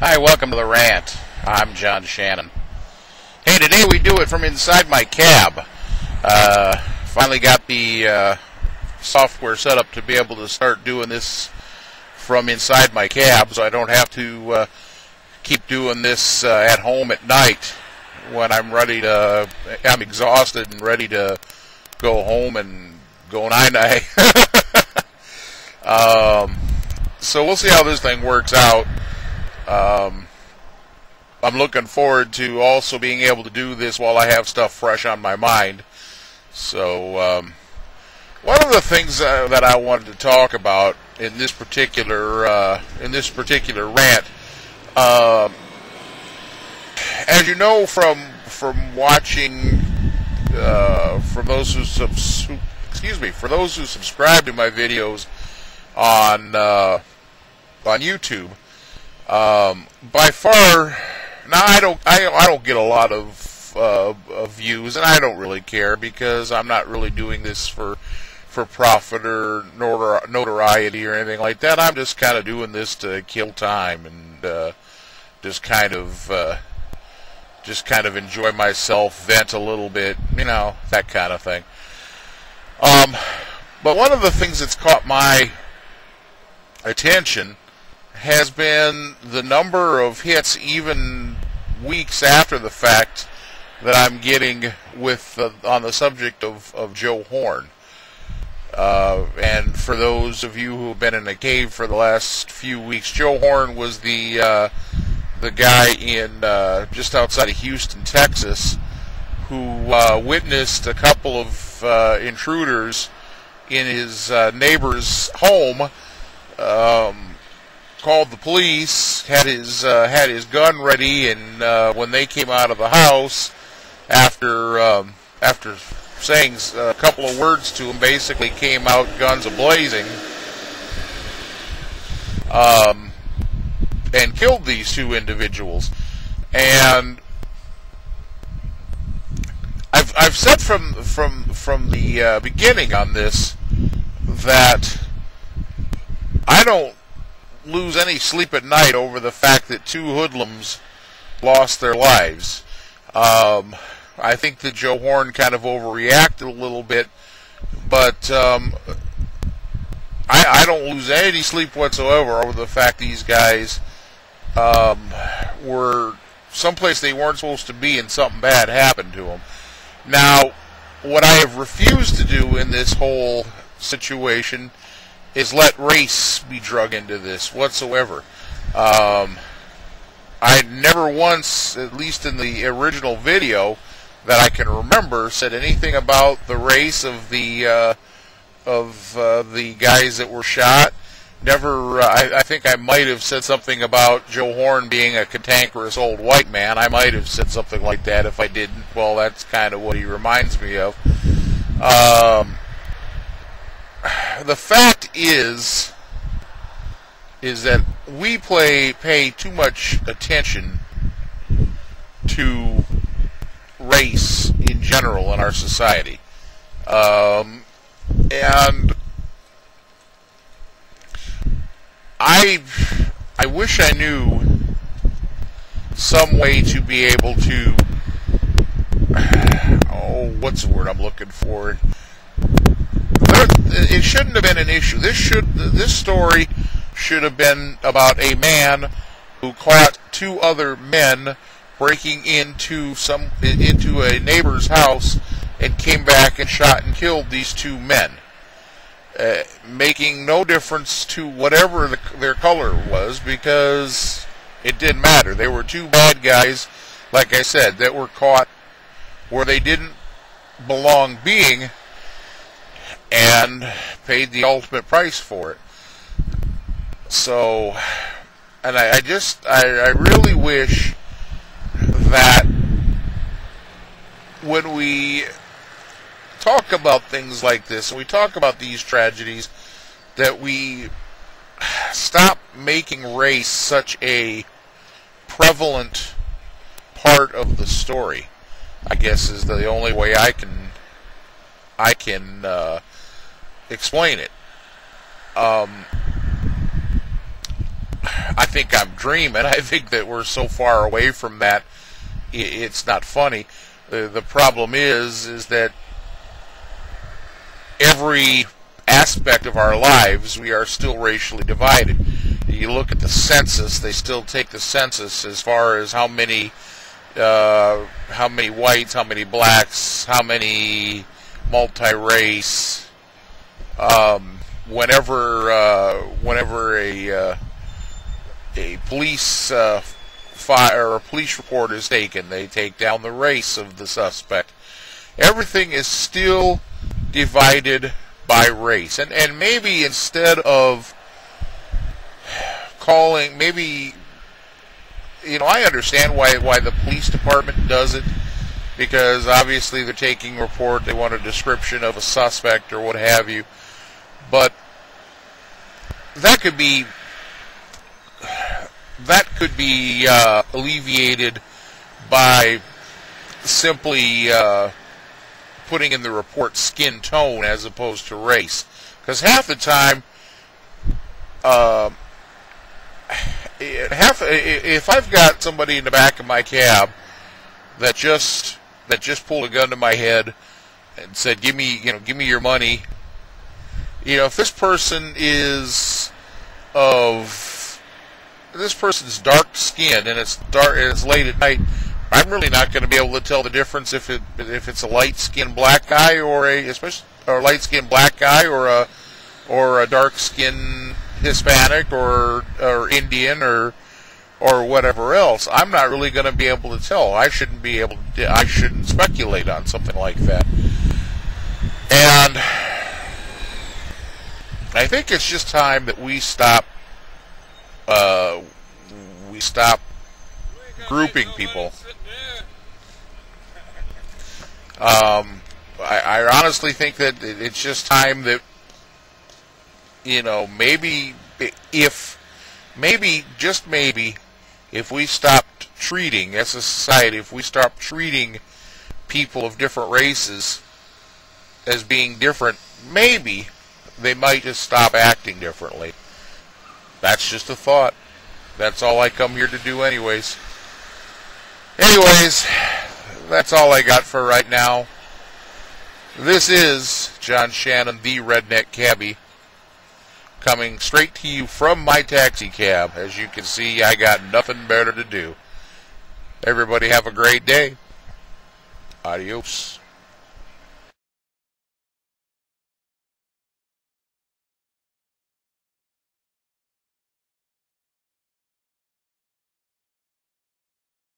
Hi, welcome to the rant. I'm John Shannon. Hey, today we do it from inside my cab. Finally got the software set up to be able to start doing this from inside my cab, so I don't have to keep doing this at home at night when I'm exhausted and ready to go home and go night-night. So we'll see how this thing works out. I'm looking forward to also being able to do this while I have stuff fresh on my mind. So one of the things that I wanted to talk about in this particular rant, as you know from watching, for those who subscribe to my videos on YouTube, by far, now I don't get a lot of views, and I don't really care because I'm not really doing this for profit or notoriety or anything like that. I'm just kind of doing this to kill time and just kind of enjoy myself, vent a little bit, that kind of thing. But one of the things that's caught my attention has been the number of hits, even weeks after the fact, that I'm getting with on the subject of Joe Horn. And for those of you who have been in a cave for the last few weeks, Joe Horn was the guy in just outside of Houston, Texas, who witnessed a couple of intruders in his neighbor's home. Called the police, had his gun ready, and when they came out of the house, after saying a couple of words to him, basically came out guns a-blazing, and killed these two individuals. And I've said from the beginning on this that I don't lose any sleep at night over the fact that two hoodlums lost their lives. I think that Joe Horn kind of overreacted a little bit, but I don't lose any sleep whatsoever over the fact these guys were someplace they weren't supposed to be and something bad happened to them. Now, what I have refused to do in this whole situation is let race be drug into this whatsoever. I never once, at least in the original video that I can remember, said anything about the race of the guys that were shot. Never. I think I might have said something about Joe Horn being a cantankerous old white man. I might have said something like that. If I didn't, well, that's kind of what he reminds me of. The fact is that we pay too much attention to race in general in our society, and I wish I knew some way to be able to, what's the word I'm looking for? It shouldn't have been an issue. This story should have been about a man who caught two other men breaking into a neighbor's house and came back and shot and killed these two men, making no difference to whatever their color was, because it didn't matter. They were two bad guys, like I said, that were caught where they didn't belong being, and paid the ultimate price for it. So, and I really wish that when we talk about things like this, and we talk about these tragedies, that we stop making race such a prevalent part of the story, I guess, is the only way I can explain it. I think I'm dreaming. I think that we're so far away from that, it's not funny. The problem is that every aspect of our lives, we are still racially divided. You look at the census; they still take the census as far as how many whites, how many blacks, how many multi-race. Whenever a police fire or a police report is taken, they take down the race of the suspect. Everything is still divided by race, and maybe instead of calling, maybe, I understand why the police department does it, because obviously they're taking a report, they want a description of a suspect or what have you, but that could be alleviated by simply putting in the report skin tone as opposed to race. Because half the time, if I've got somebody in the back of my cab that just pulled a gun to my head and said, "Give me your money," if this person is this person's dark skin and it's late at night, I'm really not going to be able to tell the difference if it's a light-skinned black guy or a light-skinned black guy or a dark-skinned Hispanic or Indian or whatever else. I'm not really going to be able to tell. I shouldn't speculate on something like that. And I think it's just time that we stop grouping people. I honestly think that it's just time that, just maybe, if we stopped treating, as a society, if we stopped treating people of different races as being different, maybe they might just stop acting differently. That's just a thought. That's all I come here to do anyways. Anyways, that's all I got for right now. This is John Shannon, the Redneck Cabbie, coming straight to you from my taxi cab. As you can see, I got nothing better to do. Everybody have a great day. Adios.